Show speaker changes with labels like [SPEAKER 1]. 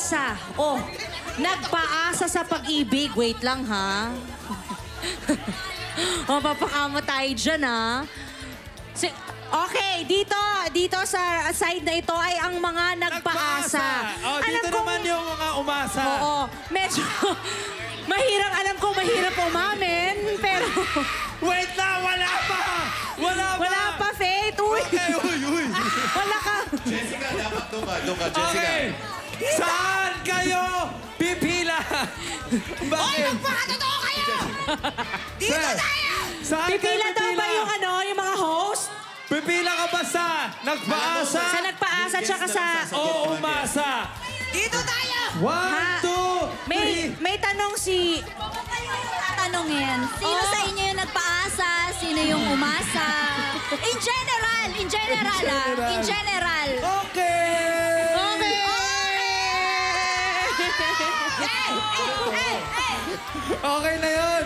[SPEAKER 1] Nagpaasa. Oh, nagpaasa sa pag-ibig. Wait lang, ha? O, papakama tayo dyan, ha? Okay, dito sa side na ito ay ang mga nagpaasa.
[SPEAKER 2] Oh, dito naman yung mga umasa.
[SPEAKER 1] Oo, medyo alam ko mahirap umamin, pero
[SPEAKER 2] Wait na, wala pa!
[SPEAKER 1] wala pa, Faith. Uy,
[SPEAKER 2] Okay, uy.
[SPEAKER 1] wala ka.
[SPEAKER 3] Jessica, dapat doon ka, Jessica.
[SPEAKER 2] Okay. Saan kayo pipila? Bakit?
[SPEAKER 4] Totoo kayo! Dito tayo!
[SPEAKER 2] Saan kayo
[SPEAKER 1] Pipila daw ba yung yung mga host?
[SPEAKER 2] Pipila ka ba sa nagpaasa?
[SPEAKER 1] Sa nagpaasa tsaka sa...
[SPEAKER 2] O umasa?
[SPEAKER 4] Dito tayo!
[SPEAKER 2] 1, 2, 3.
[SPEAKER 1] May tanong si...
[SPEAKER 5] Tatanungin, sino sa inyo yung nagpaasa? Sino yung umasa? In general, in general.
[SPEAKER 2] Okay!
[SPEAKER 1] Okay!
[SPEAKER 2] Okay na yun.